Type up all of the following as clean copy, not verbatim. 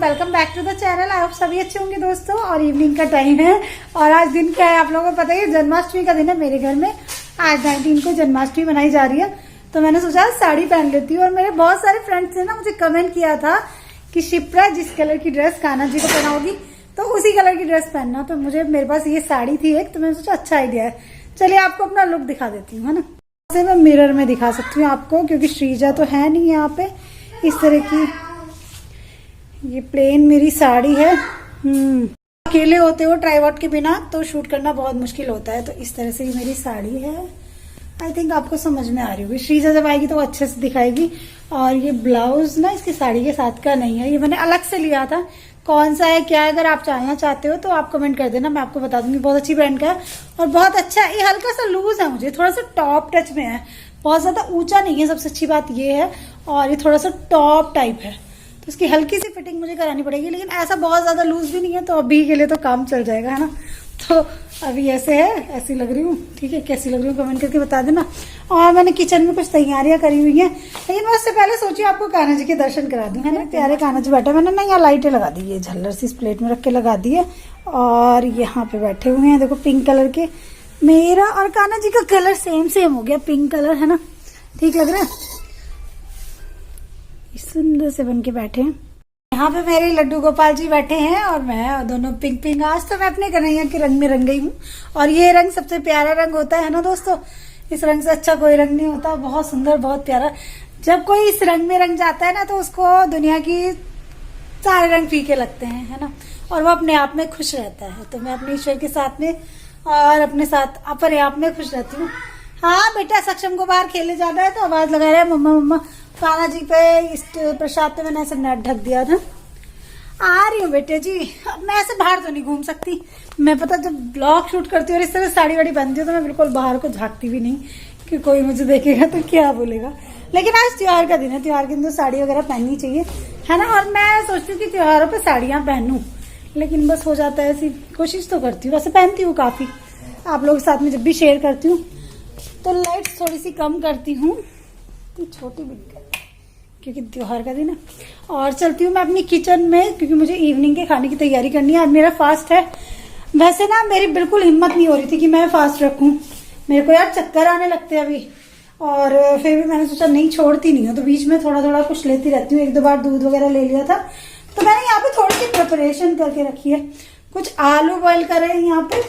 Welcome back to the channel. आप सभी अच्छे होंगे दोस्तों। और इवनिंग का टाइम है और आज दिन क्या है आप लोगों को पता ही है, जन्माष्टमी का दिन है मेरे घर में। आज 19 को जन्माष्टमी मनाई जा रही है, तो मैंने सोचा साड़ी पहन लेती हूँ। और मेरे बहुत सारे फ्रेंड्स ने ना मुझे कमेंट किया था कि शिप्रा जिस कलर की ड्रेस कान्हा जी को पहनाओगी तो उसी कलर की ड्रेस पहनना। तो मुझे मेरे पास ये साड़ी थी एक, तो मैंने सोचा अच्छा आइडिया है, चलिए आपको अपना लुक दिखा देती हूँ, है ना। से मैं मिरर में दिखा सकती हूँ आपको, क्योंकि श्रीजा तो है नहीं यहाँ पे। इस तरह की ये प्लेन मेरी साड़ी है। अकेले होते हो ट्राइपॉड के बिना तो शूट करना बहुत मुश्किल होता है, तो इस तरह से ये मेरी साड़ी है। आई थिंक आपको समझ में आ रही होगी। श्रीजा जब आएगी तो अच्छे से दिखाएगी। और ये ब्लाउज ना इसकी साड़ी के साथ का नहीं है, ये मैंने अलग से लिया था। कौन सा है क्या है, अगर आप जानना चाहते हो तो आप कमेंट कर देना, मैं आपको बता दूंगी। बहुत अच्छी ब्रांड का है और बहुत अच्छा है। ये हल्का सा लूज है, मुझे थोड़ा सा टॉप टच में है, बहुत ज्यादा ऊंचा नहीं है, सबसे अच्छी बात ये है। और ये थोड़ा सा टॉप टाइप है, तो इसकी हल्की सी फिटिंग मुझे करानी पड़ेगी, लेकिन ऐसा बहुत ज्यादा लूज भी नहीं है, तो अभी के लिए तो काम चल जाएगा, है ना। तो अभी ऐसे है, ऐसी लग रही हूँ, ठीक है। कैसी लग रही हूँ कमेंट करके बता देना। और मैंने किचन में कुछ तैयारियां करी हुई हैं, लेकिन मैं उससे पहले सोची आपको कान्हा जी के दर्शन करा दूं, है ना। प्यारे कान्हा जी बैठे, मैंने ना यहाँ लाइटें लगा दी है, झल्लर सी इस प्लेट में रख के लगा दी है। और यहाँ पे बैठे हुए हैं, देखो पिंक कलर के। मेरा और कान्हा जी का कलर सेम हो गया, पिंक कलर, है ना। ठीक लग रहा है, सुंदर से बन के बैठे हैं। यहाँ पे मेरे लड्डू गोपाल जी बैठे हैं और मैं, दोनों पिंक पिंक। आज तो मैं अपने कन्हैया के रंग में रंग गई हूँ, और ये रंग सबसे प्यारा रंग होता है ना दोस्तों। इस रंग से अच्छा कोई रंग नहीं होता, बहुत सुंदर बहुत प्यारा। जब कोई इस रंग में रंग जाता है ना, तो उसको दुनिया की सारे रंग फीके लगते हैं, है ना। और वो अपने आप में खुश रहता है। तो मैं अपने ईश्वर के साथ में और अपने साथ अपने आप में खुश रहती हूँ। हाँ बेटा, सक्षम को बाहर खेलने जाना है तो आवाज लगा रहा है मम्मा मम्मा। कान्हा जी पे इस प्रसाद पे मैंने ऐसे नेट ढक दिया था। आ रही हूँ बेटे जी, अब मैं ऐसे बाहर तो नहीं घूम सकती। मैं पता जब ब्लॉग शूट करती हूँ और इस तरह साड़ी वाड़ी पहनती हूँ तो मैं बिल्कुल बाहर को झांकती भी नहीं कि कोई मुझे देखेगा तो क्या बोलेगा। लेकिन आज त्योहार का दिन है, त्योहार के दिन तो साड़ी वगैरह पहननी चाहिए, है ना। और मैं सोचती हूँ कि त्योहारों पे साड़ियां पहनूं, लेकिन बस हो जाता है ऐसी। कोशिश तो करती हूँ, वैसे पहनती हूँ काफी, आप लोगों के साथ में जब भी शेयर करती हूँ तो लाइट्स थोड़ी सी कम करती हूँ, छोटी भी नहीं करती क्योंकि त्योहार का दिन है। और चलती हूँ मैं अपनी किचन में, क्योंकि मुझे इवनिंग के खाने की तैयारी करनी है। आज मेरा फास्ट है। वैसे ना मेरी बिल्कुल हिम्मत नहीं हो रही थी कि मैं फास्ट रखूं, मेरे को यार चक्कर आने लगते हैं अभी। और फिर भी मैंने सोचा नहीं, छोड़ती नहीं हूँ, तो बीच में थोड़ा थोड़ा कुछ लेती रहती हूँ। एक दो बार दूध वगैरह ले लिया था। तो मैंने यहाँ पे थोड़ी सी प्रिपरेशन करके रखी है। कुछ आलू बॉयल करे हैं यहाँ पे,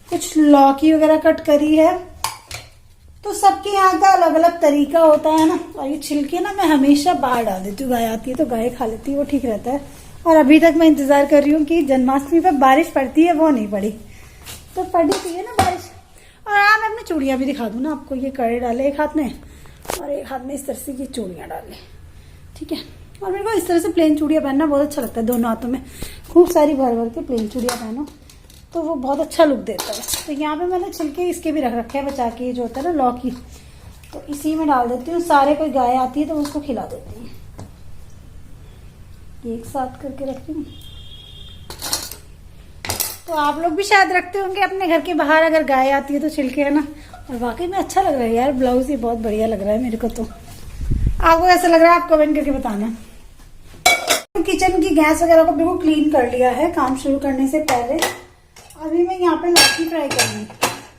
कुछ लौकी वगैरह कट करी है। तो सबके यहाँ का अलग अलग तरीका होता है ना। और ये छिलके ना मैं हमेशा बाहर डाल देती हूँ, गाय आती है तो गाय खा लेती है, वो ठीक रहता है। और अभी तक मैं इंतजार कर रही हूँ कि जन्माष्टमी पे बारिश पड़ती है, वो नहीं पड़ी। तो पड़ी थी ना बारिश। और हाँ, मैं अपनी चूड़ियां भी दिखा दूँ ना आपको। ये कड़े डाले एक हाथ में और एक हाथ में इस तरह से ये चूड़ियां डाले, ठीक है। और मेरे को इस तरह से प्लेन चूड़ियां पहनना बहुत अच्छा लगता है, दोनों हाथों में खूब सारी भर भर के प्लेन चूड़ियां पहनो तो वो बहुत अच्छा लुक देता है। तो यहाँ पे मैंने छिलके इसके भी रख रखे हैं बचा के, जो होता है ना लौकी, तो इसी में डाल देती हूँ। सारे कोई गाय आती है तो उसको खिला देती हूँ, एक साथ करके रखती हूँ। तो आप लोग भी शायद रखते होंगे अपने घर के बाहर, अगर गाय आती है तो छिलके, है ना। और वाकई में अच्छा लग रहा है यार ब्लाउज, ये बहुत बढ़िया लग रहा है मेरे को। तो आपको कैसा लग रहा है आप कमेंट करके बताना। किचन की गैस वगैरह को बिल्कुल क्लीन कर लिया है काम शुरू करने से पहले। अभी मैं यहाँ पे लौकी फ्राई करूंगी।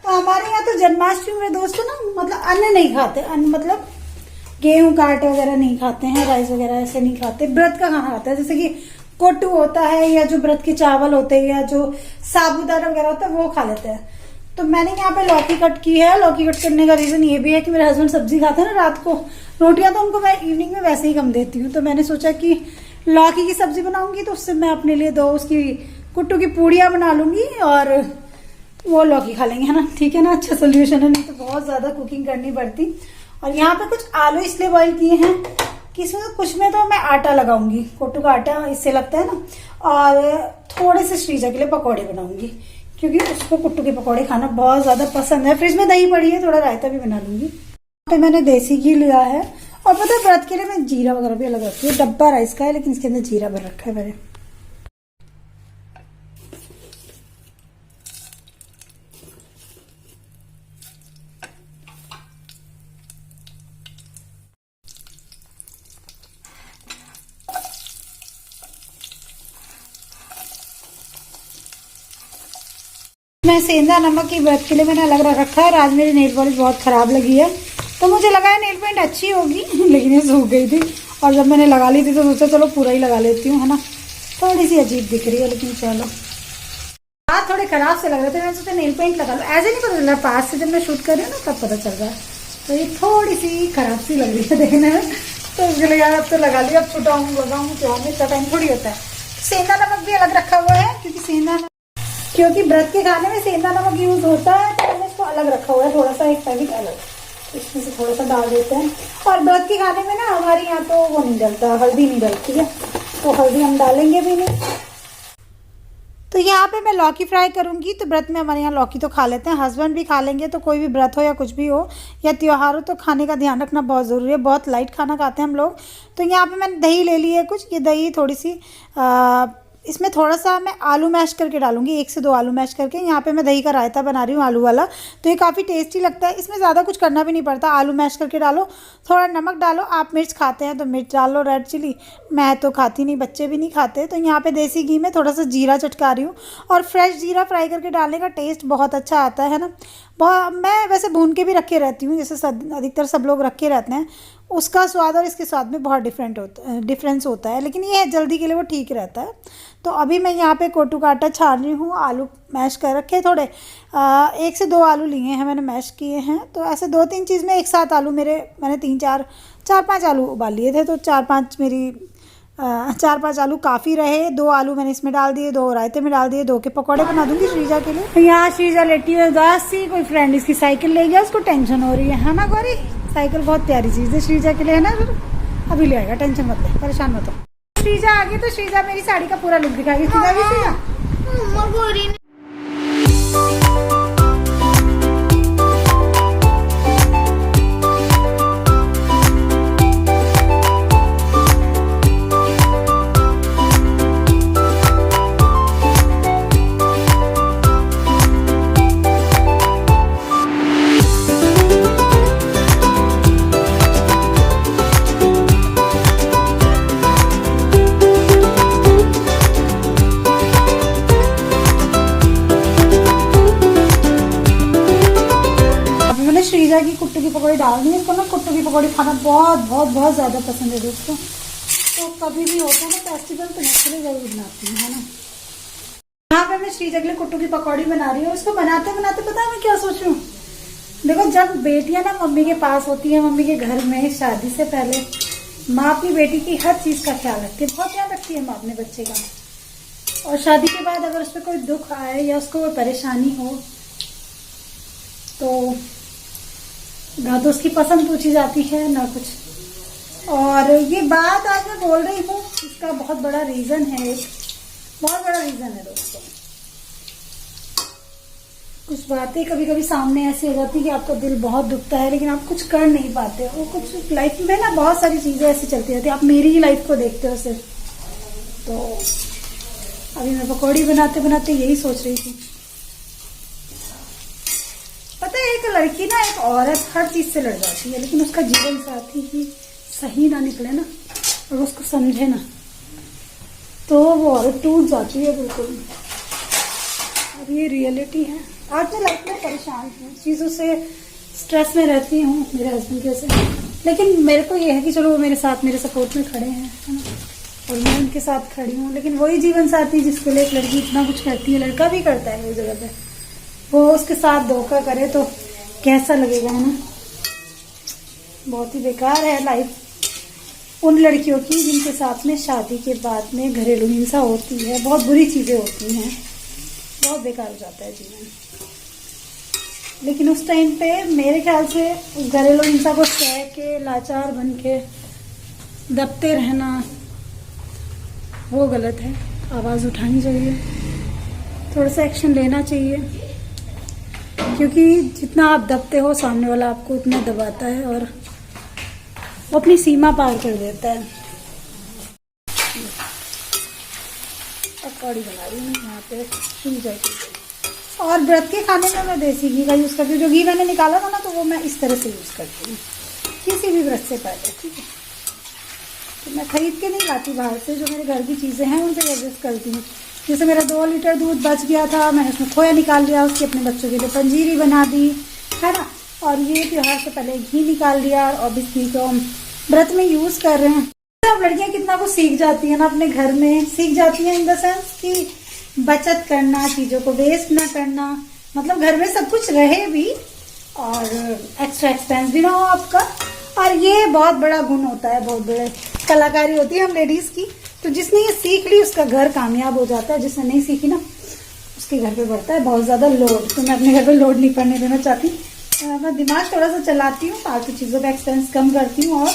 तो हमारे यहाँ तो जन्माष्टमी में दोस्तों ना, मतलब अन्न नहीं खाते, अन्न मतलब गेहूं का आटा वगैरह नहीं खाते हैं, राइस वगैरह ऐसे नहीं खाते। व्रत का खाना खाते हैं, जैसे कि कोटू होता है या जो व्रत के चावल होते हैं या जो साबूदाना वगैरह होता है वो खा लेते हैं। तो मैंने यहाँ पे लौकी कट की है। लौकी कट करने का रीजन ये भी है कि मेरे हस्बैंड सब्जी खाते हैं ना रात को, रोटियां तो उनको मैं इवनिंग में वैसे ही कम देती हूँ। तो मैंने सोचा कि लौकी की सब्जी बनाऊंगी तो उससे मैं अपने लिए दो उसकी कुट्टू की पूड़ियां बना लूंगी और वो लौकी खा लेंगे, है ना। ठीक है ना, अच्छा सोल्यूशन है, नहीं तो बहुत ज्यादा कुकिंग करनी पड़ती। और यहाँ पे कुछ आलू इसलिए बॉईल किए हैं कि इसमें कुछ में तो मैं आटा लगाऊंगी, कोटू का आटा इससे लगता है ना। और थोड़े से श्रीजा के लिए पकौड़े बनाऊंगी, क्योंकि उसको कुट्टू के पकौड़े खाना बहुत ज्यादा पसंद है। फ्रिज में दही पड़ी है, थोड़ा रायता भी बना लूंगी। तो मैंने देसी घी लिया है। और पता है व्रत के लिए मैं जीरा वगैरह भी अलग रखती हूँ। डब्बा राइस का है लेकिन इसके अंदर जीरा भर रखा है मैंने। मैं सेंधा नमक की व्रत के लिए मैंने अलग रख रखा है। आज मेरी नेल पॉलिश बहुत खराब लगी है तो मुझे लगा है नेल पेंट अच्छी होगी लेकिन ये सूख गई थी और जब मैंने लगा ली थी तो सोचा चलो पूरा ही लगा लेती हूँ, है ना। थोड़ी सी अजीब दिख रही है लेकिन चलो। हाथ थोड़े खराब से लग रहे थे, मैंने सोचा नेल पेंट लगा लो। ऐसे नहीं पता चल रहा, पास से जब मैं शूट कर रही हूँ ना तब पता चल रहा है। तो ये थोड़ी सी खराब सी लग रही है देखने में, तो उसके लिए यार अब तो लगा लिया। अब छुटाऊँ लगाऊँ त्योहार में इतना टाइम थोड़ी होता है। सेंधा नमक भी अलग रखा हुआ है क्योंकि व्रत के खाने में सेंधा नमक यूज होता है तो मैंने इसको अलग रखा हुआ है। थोड़ा सा एक पैकेट अलग, इसमें से थोड़ा सा डाल देते हैं। और व्रत के खाने में ना हमारे यहाँ तो वो नहीं डलता, हल्दी नहीं डलती है, तो हल्दी हम डालेंगे भी नहीं। तो यहाँ पे मैं लौकी फ्राई करूंगी। तो व्रत में हमारे यहाँ लौकी तो खा लेते हैं, हस्बैंड भी खा लेंगे। तो कोई भी व्रत हो या कुछ भी हो या त्योहार हो तो खाने का ध्यान रखना बहुत ज़रूरी है। बहुत लाइट खाना खाते हैं हम लोग। तो यहाँ पे मैंने दही ले ली है कुछ। ये दही थोड़ी सी इसमें थोड़ा सा मैं आलू मैश करके डालूंगी, 1 से 2 आलू मैश करके। यहाँ पे मैं दही का रायता बना रही हूँ आलू वाला, तो ये काफ़ी टेस्टी लगता है। इसमें ज़्यादा कुछ करना भी नहीं पड़ता, आलू मैश करके डालो, थोड़ा नमक डालो। आप मिर्च खाते हैं तो मिर्च डालो, रेड चिली। मैं तो खाती नहीं, बच्चे भी नहीं खाते। तो यहाँ पे देसी घी में थोड़ा सा जीरा चटका रही हूँ और फ्रेश जीरा फ्राई करके डालने का टेस्ट बहुत अच्छा आता है ना। मैं वैसे भून के भी रखे रहती हूँ, जैसे अधिकतर सब लोग रखे रहते हैं। उसका स्वाद और इसके स्वाद में बहुत डिफरेंस होता है, लेकिन ये है जल्दी के लिए वो ठीक रहता है। तो अभी मैं यहाँ पे कोटू का आटा छान रही हूँ। आलू मैश कर रखे थोड़े, 1 से 2 आलू लिए हैं मैंने, मैश किए हैं। तो ऐसे 2-3 चीज़ में एक साथ आलू मैंने 4-5 आलू उबाल लिए थे। तो 4-5 आलू काफ़ी रहे। 2 आलू मैंने इसमें डाल दिए, 2 रायते में डाल दिए, 2 के पकौड़े बना दूंगी श्रीजा के लिए। तो यहाँ श्रीजा लेटी है उदास सी, कोई फ्रेंड इसकी साइकिल ले गया, उसको टेंशन हो रही है ना गौरी। साइकिल बहुत प्यारी चीज़ है श्रीजा के लिए, है ना। अभी ले आएगा, टेंशन मत ले, परेशान मत हो। श्रीजा आ गई तो श्रीजा मेरी साड़ी का पूरा लुक दिखाएगी। श्रीजा श्रीजा की कुट्टू की पकौड़ी डालनी है। इसको ना कुट्टू की पकौड़ी खाना बहुत बहुत बहुत ज़्यादा पसंद है दोस्तों। तो कभी भी होता है ना फेस्टिवल तो मैं इसके लिए ज़रूर बनाती हूँ, है ना। यहाँ पे मैं श्रीजा के लिए कुट्टू की पकौड़ी बना रही हूँ। इसको बनाते बनाते पता है मैं क्या सोच रही हूँ। देखो जब बेटियां ना मम्मी के पास होती है, मम्मी के घर में, शादी से पहले माँ अपनी बेटी की हर चीज़ का ख्याल रखती है, बहुत ध्यान रखती है माँ अपने बच्चे का। और शादी के बाद अगर उस पर कोई दुख आए या उसको कोई परेशानी हो तो ना तो उसकी पसंद पूछी जाती है ना कुछ। और ये बात आज मैं बोल रही हूँ, इसका बहुत बड़ा रीज़न है, एक बहुत बड़ा रीज़न है दोस्तों। कुछ बातें कभी कभी सामने ऐसी हो जाती है कि आपका दिल बहुत दुखता है लेकिन आप कुछ कर नहीं पाते हो। कुछ लाइफ में ना बहुत सारी चीज़ें ऐसी चलती रहती है, आप मेरी ही लाइफ को देखते हो सिर्फ। तो अभी मैं पकौड़ी बनाते बनाते यही सोच रही थी। पता है एक लड़की ना, एक औरत हर चीज से लड़ जाती है, लेकिन उसका जीवन साथी ही सही ना निकले ना और उसको समझे ना तो वो औरत टूट जाती है बिल्कुल। अब ये रियलिटी है। आज मैं लाइफ में परेशान हूँ, चीज़ों से स्ट्रेस में रहती हूँ मेरे हस्बैंड की वजह से। लेकिन मेरे को ये है कि चलो वो मेरे साथ मेरे सपोर्ट में खड़े हैं, है ना, और मैं उनके साथ खड़ी हूँ। लेकिन वही जीवन साथी जिसके लिए एक लड़की इतना कुछ करती है, लड़का भी करता है मेरी जगह पे, वो उसके साथ धोखा करे तो कैसा लगेगा, है ना। बहुत ही बेकार है लाइफ उन लड़कियों की जिनके साथ में शादी के बाद में घरेलू हिंसा होती है, बहुत बुरी चीज़ें होती हैं, बहुत बेकार हो जाता है जीवन। लेकिन उस टाइम पे मेरे ख्याल से उस घरेलू हिंसा को सह के लाचार बन के दबते रहना वो गलत है। आवाज़ उठानी चाहिए, थोड़ा सा एक्शन लेना चाहिए, क्योंकि जितना आप दबते हो सामने वाला आपको उतना दबाता है और वो अपनी सीमा पार कर देता है। पकौड़ी बना रही हूँ यहाँ पे श्रीजा की, और व्रत के खाने में मैं देसी घी का यूज़ करती हूँ। जो घी मैंने निकाला था ना तो वो मैं इस तरह से यूज़ करती हूँ किसी भी व्रत से पहले, ठीक है। तो मैं खरीद के नहीं लाती बाहर से, जो मेरे घर की चीज़ें हैं उनसे एडजस्ट करती हूँ। जैसे मेरा 2 लीटर दूध बच गया था, मैंने उसमें खोया निकाल लिया, उसकी अपने बच्चों के लिए पंजीरी बना दी, है ना। और ये त्योहार से पहले घी निकाल दिया, और अब इस घी को हम व्रत में यूज़ कर रहे हैं। अब लड़कियाँ कितना कुछ सीख जाती हैं ना अपने घर में, सीख जाती हैं इन द सेंस कि बचत करना, चीज़ों को वेस्ट ना करना, मतलब घर में सब कुछ रहे भी और एक्स्ट्रा एक्सपेंस भी ना हो आपका। और ये बहुत बड़ा गुण होता है, बहुत बड़े कलाकारी होती है हम लेडीज़ की। तो जिसने ये सीख ली उसका घर कामयाब हो जाता है, जिसने नहीं सीखी ना उसके घर पे बढ़ता है बहुत ज़्यादा लोड। तो मैं अपने घर पे लोड नहीं पड़ने देना चाहती। मैं दिमाग थोड़ा सा चलाती हूँ, फालतू चीज़ों का एक्सपेंस कम करती हूँ और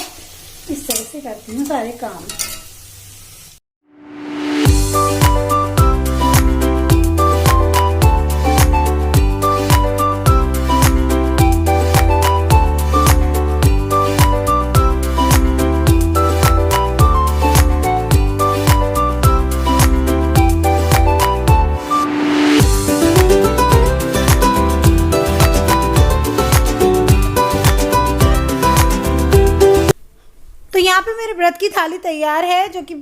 इस तरह से करती हूँ सारे काम। तो यहाँ पे मेरे व्रत की थाली तैयार है, जो कि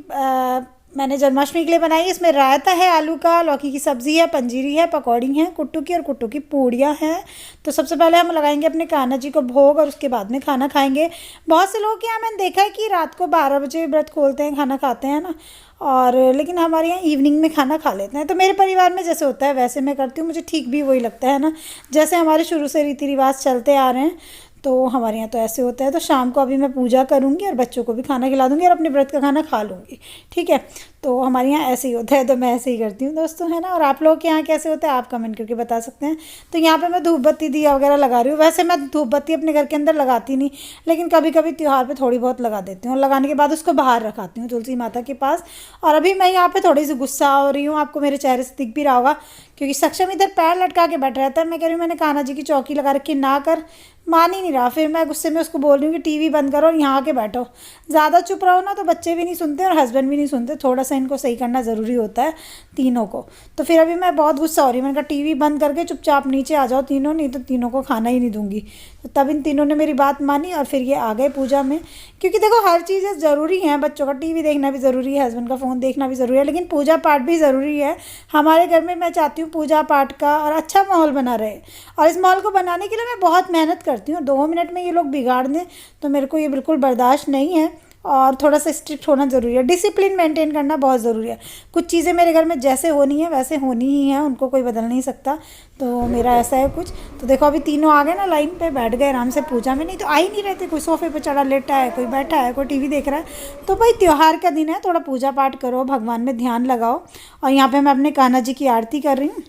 मैंने जन्माष्टमी के लिए बनाई। इसमें रायता है आलू का, लौकी की सब्ज़ी है, पंजीरी है, पकौड़ी हैं कुट्टू की, और कुट्टू की पूड़ियाँ हैं। तो सबसे पहले हम लगाएंगे अपने कान्हा जी को भोग और उसके बाद में खाना खाएंगे। बहुत से लोग के यहाँ मैंने देखा है कि रात को 12 बजे व्रत खोलते हैं, खाना खाते हैं ना, और लेकिन हमारे यहाँ इवनिंग में खाना खा लेते हैं। तो मेरे परिवार में जैसे होता है वैसे मैं करती हूँ, मुझे ठीक भी वही लगता है ना, जैसे हमारे शुरू से रीति रिवाज चलते आ रहे हैं। तो हमारे यहाँ तो ऐसे होता है। तो शाम को अभी मैं पूजा करूँगी और बच्चों को भी खाना खिला दूँगी और अपने व्रत का खाना खा लूँगी, ठीक है। तो हमारे यहाँ ऐसे ही होता है, तो मैं ऐसे ही करती हूँ दोस्तों, है ना। और आप लोग के यहाँ कैसे होता है आप कमेंट करके बता सकते हैं। तो यहाँ पे मैं धूप बत्ती दिया वगैरह लगा रही हूँ। वैसे मैं धूप बत्ती अपने घर के अंदर लगाती नहीं, लेकिन कभी कभी त्यौहार पे थोड़ी बहुत लगा देती हूँ, और लगाने के बाद उसको बाहर रखाती हूँ तुलसी माता के पास। और अभी मैं यहाँ पे थोड़ी सी गुस्सा हो रही हूँ, आपको मेरे चेहरे से दिख भी रहा होगा, क्योंकि सक्षम इधर पैर लटका के बैठ रहता है। मैं कह रही हूँ मैंने कान्हा जी की चौकी लगा रखी, ना कर, मान ही नहीं रहा। फिर मैं गुस्से में उसको बोल रही हूँ कि टीवी बंद करो और यहाँ आके बैठो। ज़्यादा चुप रहो ना तो बच्चे भी नहीं सुनते और हस्बैंड भी नहीं सुनते, थोड़ा सा इनको सही करना ज़रूरी होता है तीनों को। तो फिर अभी मैं बहुत गुस्सा हो रही हूँ, मैंने कहा टीवी बंद करके चुपचाप नीचे आ जाओ तीनों, नहीं तो तीनों को खाना ही नहीं दूंगी। तो तब इन तीनों ने मेरी बात मानी और फिर ये आ गए पूजा में। क्योंकि देखो हर चीज़ें ज़रूरी हैं, बच्चों का टीवी देखना भी ज़रूरी है, हस्बैंड का फ़ोन देखना भी ज़रूरी है, लेकिन पूजा पाठ भी ज़रूरी है। हमारे घर में मैं चाहती हूँ पूजा पाठ का और अच्छा माहौल बना रहे, और इस माहौल को बनाने के लिए मैं बहुत मेहनत करती हूँ। 2 मिनट में ये लोग बिगाड़ दें तो मेरे को ये बिल्कुल बर्दाश्त नहीं है। और थोड़ा सा स्ट्रिक्ट होना ज़रूरी है, डिसिप्लिन मेंटेन करना बहुत ज़रूरी है। कुछ चीज़ें मेरे घर में जैसे होनी है वैसे होनी ही है, उनको कोई बदल नहीं सकता। तो मेरा ऐसा है कुछ। तो देखो अभी तीनों आ गए ना, लाइन पे बैठ गए आराम से पूजा में, नहीं तो आ ही नहीं रहते। कोई सोफे पे चढ़ा लेटा है, कोई बैठा है, कोई टीवी देख रहा है। तो भाई त्यौहार का दिन है, थोड़ा पूजा पाठ करो, भगवान में ध्यान लगाओ। और यहाँ पर मैं अपने कान्हा जी की आरती कर रही हूँ।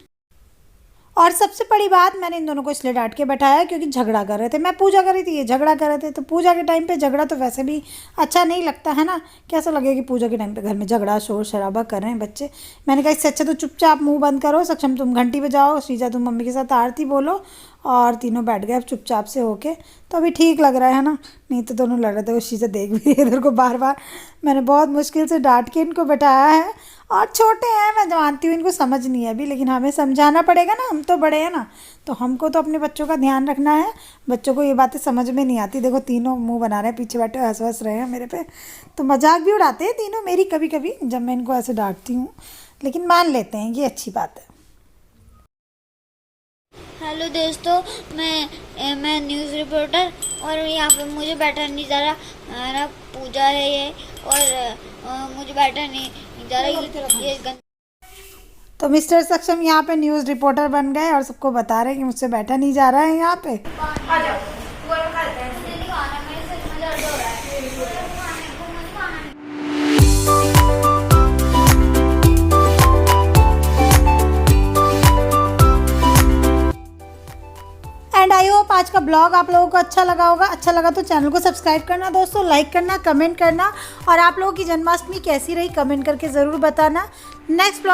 और सबसे बड़ी बात, मैंने इन दोनों को इसलिए डांट के बैठाया क्योंकि झगड़ा कर रहे थे। मैं पूजा कर रही थी, ये झगड़ा कर रहे थे। तो पूजा के टाइम पे झगड़ा तो वैसे भी अच्छा नहीं लगता है ना। कैसा लगेगा कि पूजा के टाइम पे घर में झगड़ा शोर शराबा कर रहे हैं बच्चे। मैंने कहा इससे अच्छा तो चुपचाप मुंह बंद करो, सक्षम तुम घंटी बजाओ, श्रीजा तुम मम्मी के साथ आरती बोलो, और तीनों बैठ गए अब चुपचाप से होके। तो अभी ठीक लग रहा है ना, नहीं तो दोनों लड़ रहे थे, उस चीज़ से देख भी इधर को बार बार। मैंने बहुत मुश्किल से डांट के इनको बैठाया है। और छोटे हैं, मैं जानती हूँ इनको समझ नहीं है अभी, लेकिन हमें समझाना पड़ेगा ना, हम तो बड़े हैं ना। तो हमको तो अपने बच्चों का ध्यान रखना है। बच्चों को ये बातें समझ में नहीं आती। देखो तीनों मुंह बना रहे हैं, पीछे बैठे हंस हंस रहे हैं मेरे पे। तो मजाक भी उड़ाते हैं तीनों मेरी कभी कभी जब मैं इनको ऐसे डांटती हूँ, लेकिन मान लेते हैं, ये अच्छी बात है। हेलो दोस्तों, मैं न्यूज़ रिपोर्टर, और यहाँ पे मुझे बैठा नहीं जा रहा ना, पूजा है ये, और मुझे बैठा नहीं जा रहा ये। तो मिस्टर सक्षम यहाँ पे न्यूज़ रिपोर्टर बन गए और सबको बता रहे हैं कि मुझसे बैठा नहीं जा रहा है यहाँ पे। आ जाओ। एंड आई होप आज का ब्लॉग आप लोगों को अच्छा लगा होगा। अच्छा लगा तो चैनल को सब्सक्राइब करना दोस्तों, लाइक करना, कमेंट करना, और आप लोगों की जन्माष्टमी कैसी रही कमेंट करके ज़रूर बताना। Next blog